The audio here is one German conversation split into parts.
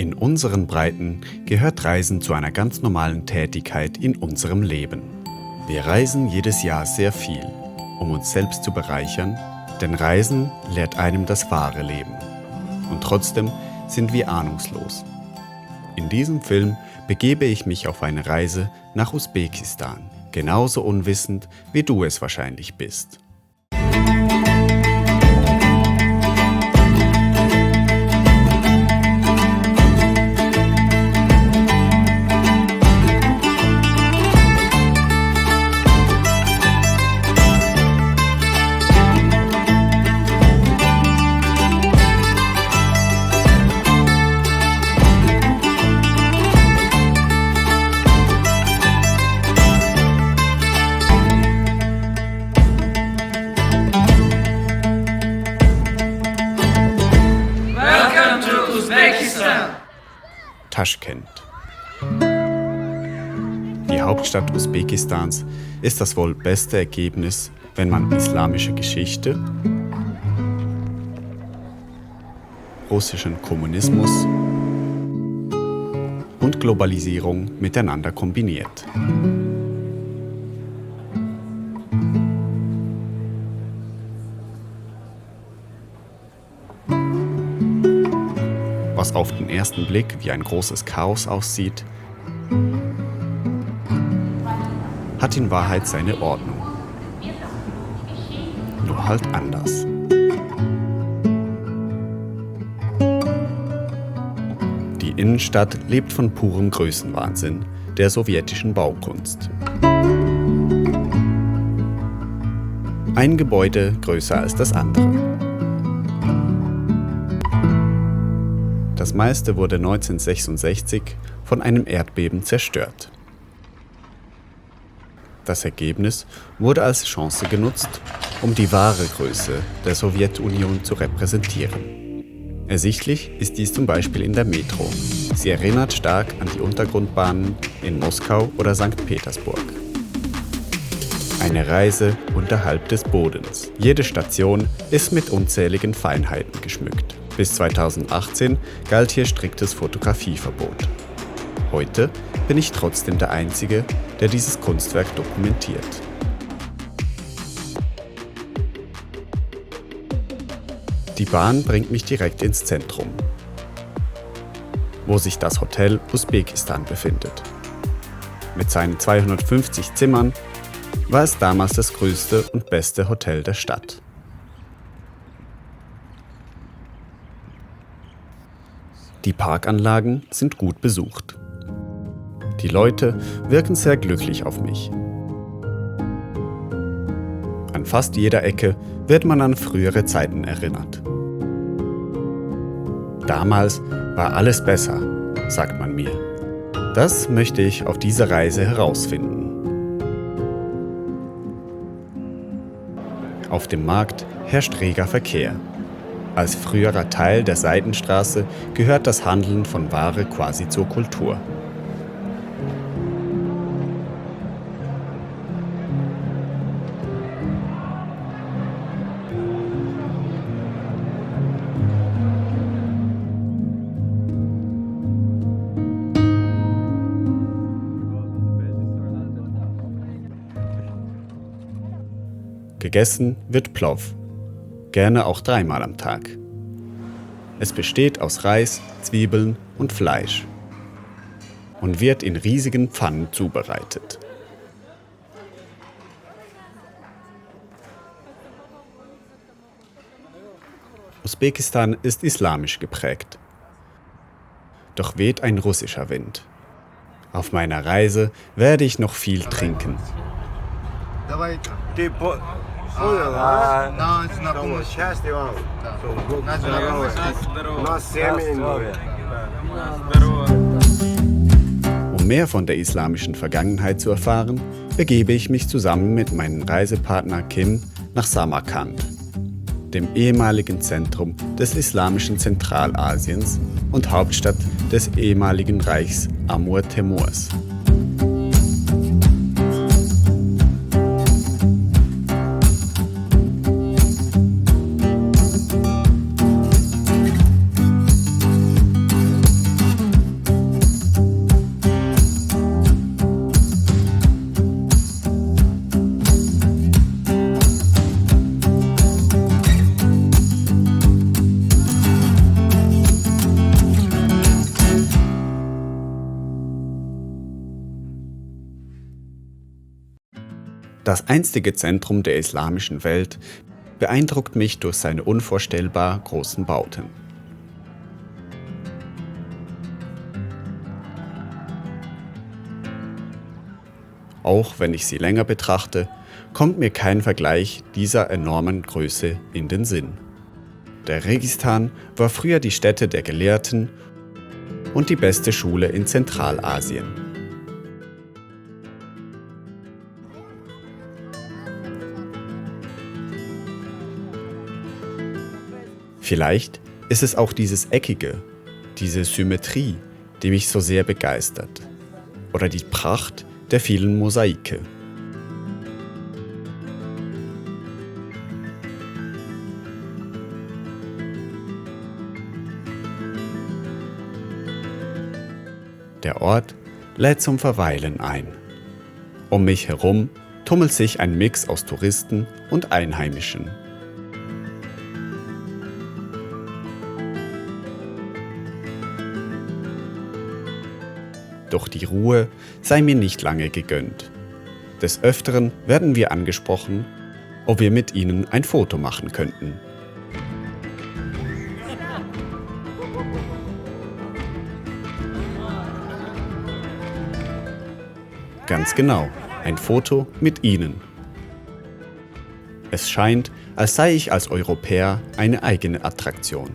In unseren Breiten gehört Reisen zu einer ganz normalen Tätigkeit in unserem Leben. Wir reisen jedes Jahr sehr viel, um uns selbst zu bereichern, denn Reisen lehrt einem das wahre Leben. Und trotzdem sind wir ahnungslos. In diesem Film begebe ich mich auf eine Reise nach Usbekistan, genauso unwissend, wie du es wahrscheinlich bist. Taschkent. Die Hauptstadt Usbekistans ist das wohl beste Ergebnis, wenn man islamische Geschichte, russischen Kommunismus und Globalisierung miteinander kombiniert. Was auf den ersten Blick wie ein großes Chaos aussieht, hat in Wahrheit seine Ordnung. Nur halt anders. Die Innenstadt lebt von purem Größenwahnsinn der sowjetischen Baukunst. Ein Gebäude größer als das andere. Das meiste wurde 1966 von einem Erdbeben zerstört. Das Ergebnis wurde als Chance genutzt, um die wahre Größe der Sowjetunion zu repräsentieren. Ersichtlich ist dies zum Beispiel in der Metro. Sie erinnert stark an die Untergrundbahnen in Moskau oder St. Petersburg. Eine Reise unterhalb des Bodens. Jede Station ist mit unzähligen Feinheiten geschmückt. Bis 2018 galt hier striktes Fotografieverbot. Heute bin ich trotzdem der Einzige, der dieses Kunstwerk dokumentiert. Die Bahn bringt mich direkt ins Zentrum, wo sich das Hotel Usbekistan befindet. Mit seinen 250 Zimmern war es damals das größte und beste Hotel der Stadt. Die Parkanlagen sind gut besucht. Die Leute wirken sehr glücklich auf mich. An fast jeder Ecke wird man an frühere Zeiten erinnert. Damals war alles besser, sagt man mir. Das möchte ich auf dieser Reise herausfinden. Auf dem Markt herrscht reger Verkehr. Als früherer Teil der Seidenstraße gehört das Handeln von Ware quasi zur Kultur. Gegessen wird Plov. Gerne auch 3-mal am Tag. Es besteht aus Reis, Zwiebeln und Fleisch und wird in riesigen Pfannen zubereitet. Usbekistan ist islamisch geprägt. Doch weht ein russischer Wind. Auf meiner Reise werde ich noch viel trinken. Um mehr von der islamischen Vergangenheit zu erfahren, begebe ich mich zusammen mit meinem Reisepartner Kim nach Samarkand, dem ehemaligen Zentrum des islamischen Zentralasiens und Hauptstadt des ehemaligen Reichs Amur-Temurs. Das einstige Zentrum der islamischen Welt beeindruckt mich durch seine unvorstellbar großen Bauten. Auch wenn ich sie länger betrachte, kommt mir kein Vergleich dieser enormen Größe in den Sinn. Der Registan war früher die Stätte der Gelehrten und die beste Schule in Zentralasien. Vielleicht ist es auch dieses Eckige, diese Symmetrie, die mich so sehr begeistert. Oder die Pracht der vielen Mosaike. Der Ort lädt zum Verweilen ein. Um mich herum tummelt sich ein Mix aus Touristen und Einheimischen. Doch die Ruhe sei mir nicht lange gegönnt. Des Öfteren werden wir angesprochen, ob wir mit ihnen ein Foto machen könnten. Ganz genau, ein Foto mit ihnen. Es scheint, als sei ich als Europäer eine eigene Attraktion.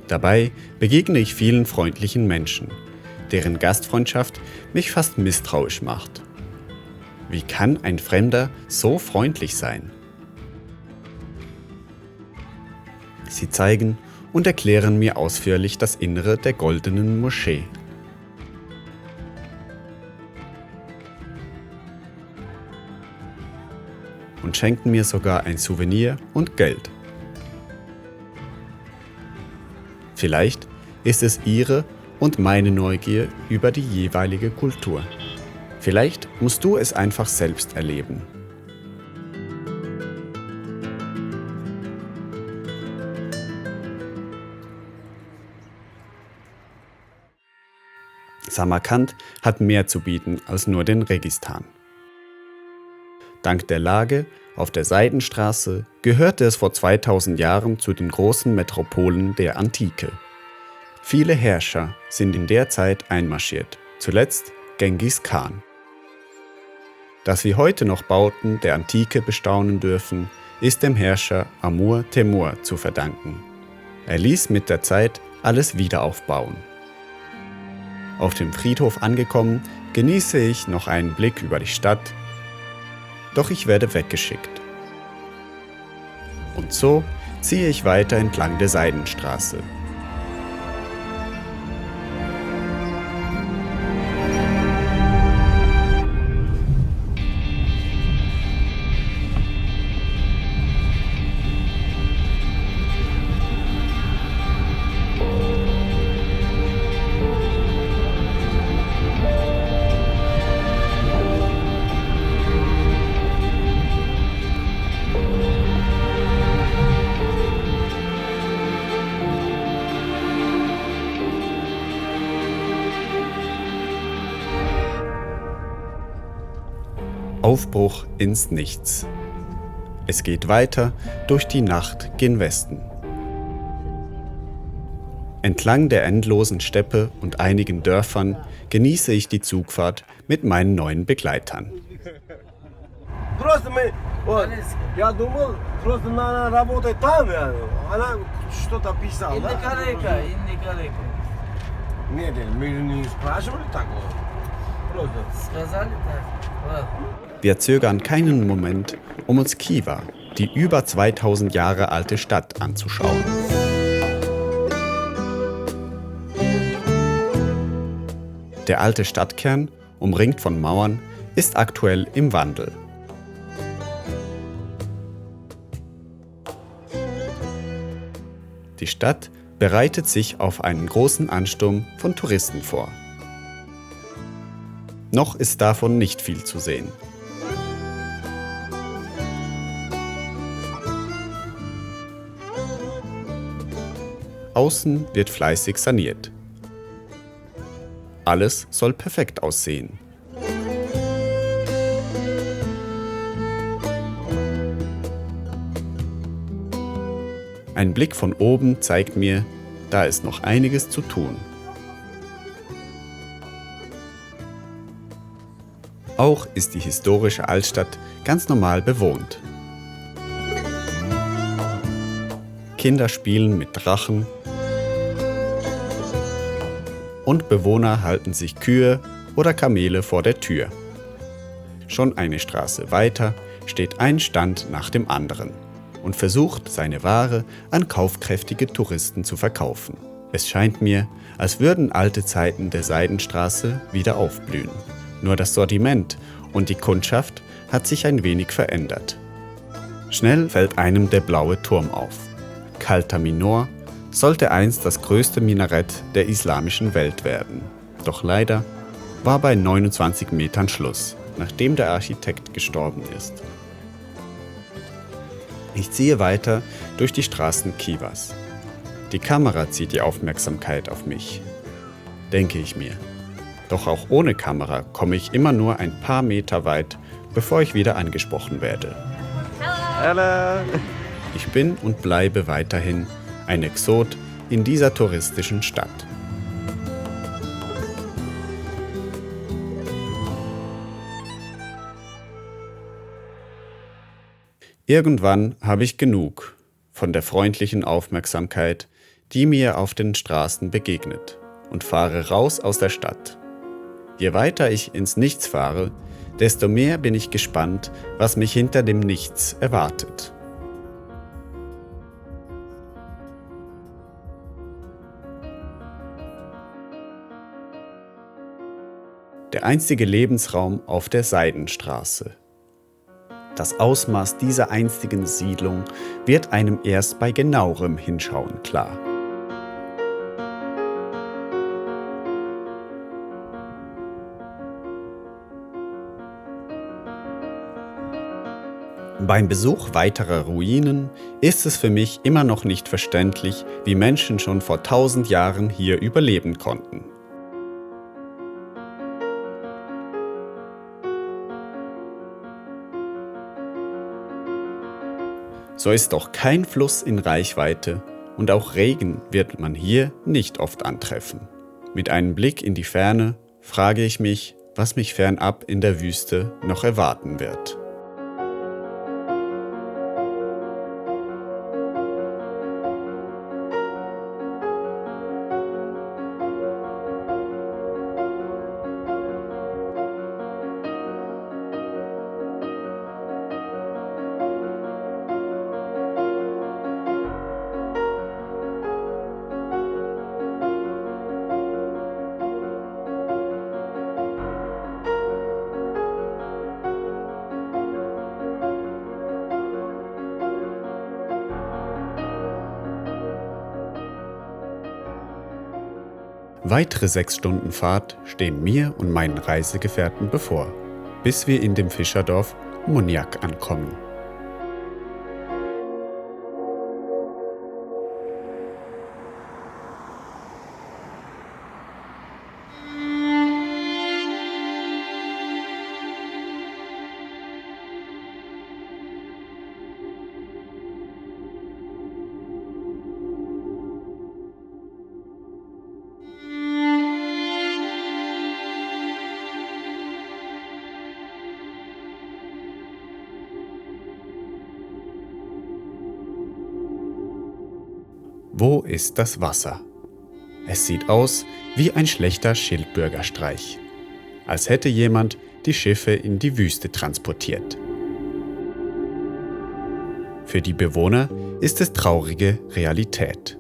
Dabei begegne ich vielen freundlichen Menschen, deren Gastfreundschaft mich fast misstrauisch macht. Wie kann ein Fremder so freundlich sein? Sie zeigen und erklären mir ausführlich das Innere der Goldenen Moschee. Und schenkten mir sogar ein Souvenir und Geld. Vielleicht ist es ihre und meine Neugier über die jeweilige Kultur. Vielleicht musst du es einfach selbst erleben. Samarkand hat mehr zu bieten als nur den Registan. Dank der Lage auf der Seidenstraße gehörte es vor 2000 Jahren zu den großen Metropolen der Antike. Viele Herrscher sind in der Zeit einmarschiert, zuletzt Genghis Khan. Dass wir heute noch Bauten der Antike bestaunen dürfen, ist dem Herrscher Amur Temur zu verdanken. Er ließ mit der Zeit alles wieder aufbauen. Auf dem Friedhof angekommen, genieße ich noch einen Blick über die Stadt, doch ich werde weggeschickt. Und so ziehe ich weiter entlang der Seidenstraße. Aufbruch ins Nichts. Es geht weiter durch die Nacht gen Westen. Entlang der endlosen Steppe und einigen Dörfern genieße ich die Zugfahrt mit meinen neuen Begleitern. Wir zögern keinen Moment, um uns Khiva, die über 2000 Jahre alte Stadt, anzuschauen. Der alte Stadtkern, umringt von Mauern, ist aktuell im Wandel. Die Stadt bereitet sich auf einen großen Ansturm von Touristen vor. Noch ist davon nicht viel zu sehen. Außen wird fleißig saniert. Alles soll perfekt aussehen. Ein Blick von oben zeigt mir, da ist noch einiges zu tun. Auch ist die historische Altstadt ganz normal bewohnt. Kinder spielen mit Drachen und Bewohner halten sich Kühe oder Kamele vor der Tür. Schon eine Straße weiter steht ein Stand nach dem anderen und versucht, seine Ware an kaufkräftige Touristen zu verkaufen. Es scheint mir, als würden alte Zeiten der Seidenstraße wieder aufblühen. Nur das Sortiment und die Kundschaft hat sich ein wenig verändert. Schnell fällt einem der blaue Turm auf. Qalta Minor sollte einst das größte Minarett der islamischen Welt werden. Doch leider war bei 29 Metern Schluss, nachdem der Architekt gestorben ist. Ich ziehe weiter durch die Straßen Chivas. Die Kamera zieht die Aufmerksamkeit auf mich, denke ich mir. Doch auch ohne Kamera komme ich immer nur ein paar Meter weit, bevor ich wieder angesprochen werde. Hello. Ich bin und bleibe weiterhin ein Exot in dieser touristischen Stadt. Irgendwann habe ich genug von der freundlichen Aufmerksamkeit, die mir auf den Straßen begegnet, und fahre raus aus der Stadt. Je weiter ich ins Nichts fahre, desto mehr bin ich gespannt, was mich hinter dem Nichts erwartet. Der einzige Lebensraum auf der Seidenstraße. Das Ausmaß dieser einstigen Siedlung wird einem erst bei genauerem Hinschauen klar. Beim Besuch weiterer Ruinen ist es für mich immer noch nicht verständlich, wie Menschen schon vor 1000 Jahren hier überleben konnten. So ist doch kein Fluss in Reichweite und auch Regen wird man hier nicht oft antreffen. Mit einem Blick in die Ferne frage ich mich, was mich fernab in der Wüste noch erwarten wird. Weitere 6 Stunden Fahrt stehen mir und meinen Reisegefährten bevor, bis wir in dem Fischerdorf Muniac ankommen. Wo ist das Wasser? Es sieht aus wie ein schlechter Schildbürgerstreich, als hätte jemand die Schiffe in die Wüste transportiert. Für die Bewohner ist es traurige Realität.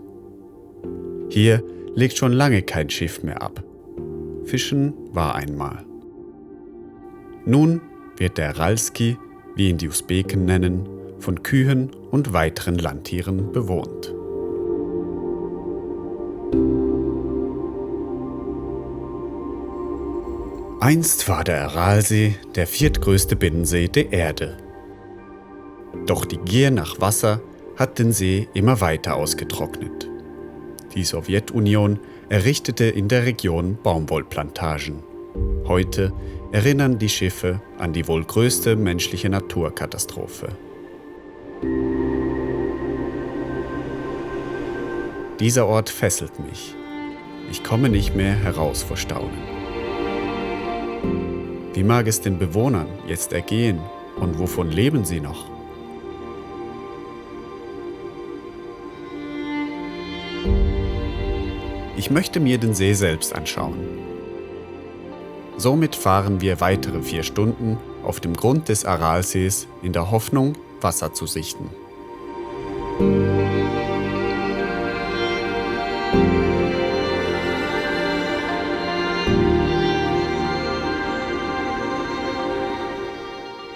Hier legt schon lange kein Schiff mehr ab. Fischen war einmal. Nun wird der Ralski, wie ihn die Usbeken nennen, von Kühen und weiteren Landtieren bewohnt. Einst war der Aralsee der 4. größte Binnensee der Erde. Doch die Gier nach Wasser hat den See immer weiter ausgetrocknet. Die Sowjetunion errichtete in der Region Baumwollplantagen. Heute erinnern die Schiffe an die wohl größte menschliche Naturkatastrophe. Dieser Ort fesselt mich. Ich komme nicht mehr heraus vor Staunen. Wie mag es den Bewohnern jetzt ergehen und wovon leben sie noch? Ich möchte mir den See selbst anschauen. Somit fahren wir weitere 4 Stunden auf dem Grund des Aralsees in der Hoffnung, Wasser zu sichten.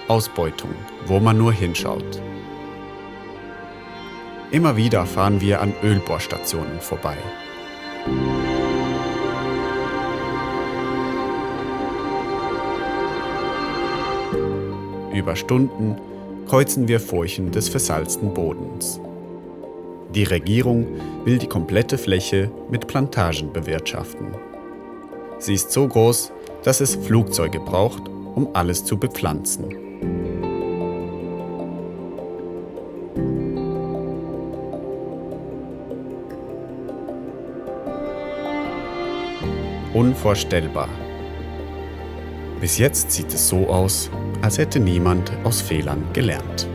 Ausbeutung, wo man nur hinschaut. Immer wieder fahren wir an Ölbohrstationen vorbei. Über Stunden kreuzen wir Furchen des versalzten Bodens. Die Regierung will die komplette Fläche mit Plantagen bewirtschaften. Sie ist so groß, dass es Flugzeuge braucht, um alles zu bepflanzen. Unvorstellbar. Bis jetzt sieht es so aus, als hätte niemand aus Fehlern gelernt.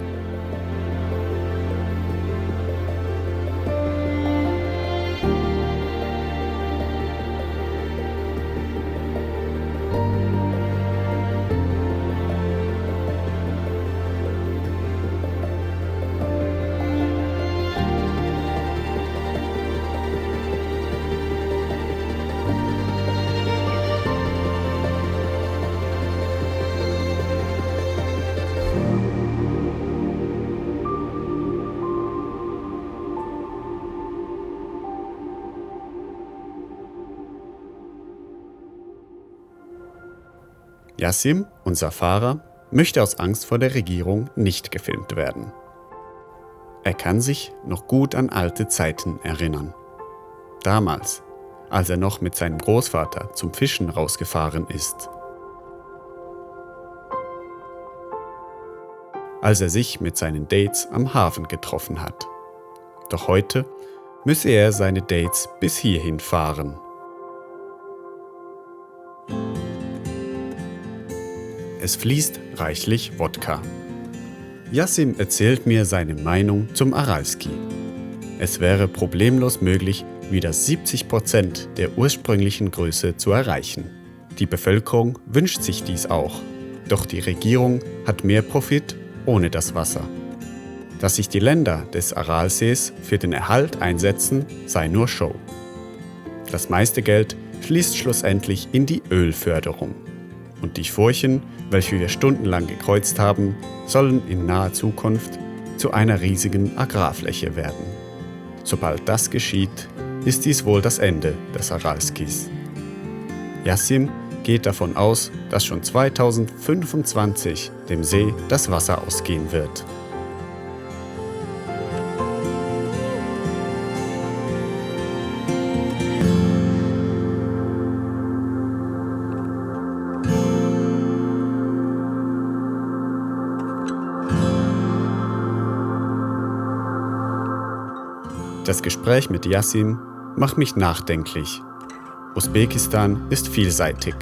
Yassim, unser Fahrer, möchte aus Angst vor der Regierung nicht gefilmt werden. Er kann sich noch gut an alte Zeiten erinnern. Damals, als er noch mit seinem Großvater zum Fischen rausgefahren ist. Als er sich mit seinen Dates am Hafen getroffen hat. Doch heute müsse er seine Dates bis hierhin fahren. Es fließt reichlich Wodka. Yassim erzählt mir seine Meinung zum Aralski. Es wäre problemlos möglich, wieder 70% der ursprünglichen Größe zu erreichen. Die Bevölkerung wünscht sich dies auch, doch die Regierung hat mehr Profit ohne das Wasser. Dass sich die Länder des Aralsees für den Erhalt einsetzen, sei nur Show. Das meiste Geld fließt schlussendlich in die Ölförderung. Und die Furchen, welche wir stundenlang gekreuzt haben, sollen in naher Zukunft zu einer riesigen Agrarfläche werden. Sobald das geschieht, ist dies wohl das Ende des Aralskis. Yassim geht davon aus, dass schon 2025 dem See das Wasser ausgehen wird. Das Gespräch mit Yassim macht mich nachdenklich. Usbekistan ist vielseitig.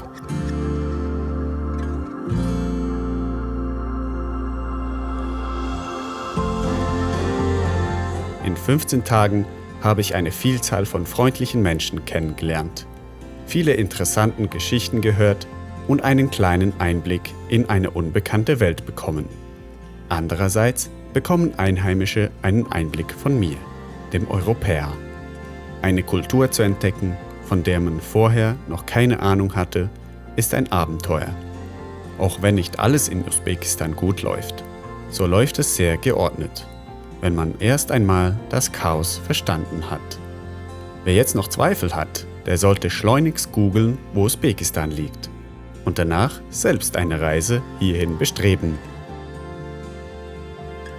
In 15 Tagen habe ich eine Vielzahl von freundlichen Menschen kennengelernt, viele interessante Geschichten gehört und einen kleinen Einblick in eine unbekannte Welt bekommen. Andererseits bekommen Einheimische einen Einblick von mir, dem Europäer. Eine Kultur zu entdecken, von der man vorher noch keine Ahnung hatte, ist ein Abenteuer. Auch wenn nicht alles in Usbekistan gut läuft, so läuft es sehr geordnet, wenn man erst einmal das Chaos verstanden hat. Wer jetzt noch Zweifel hat, der sollte schleunigst googeln, wo Usbekistan liegt und danach selbst eine Reise hierhin bestreben.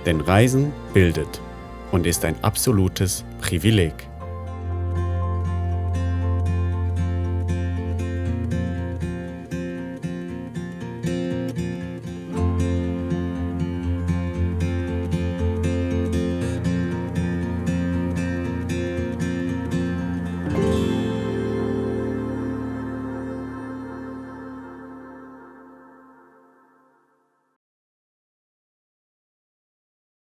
Denn Reisen bildet und ist ein absolutes Privileg.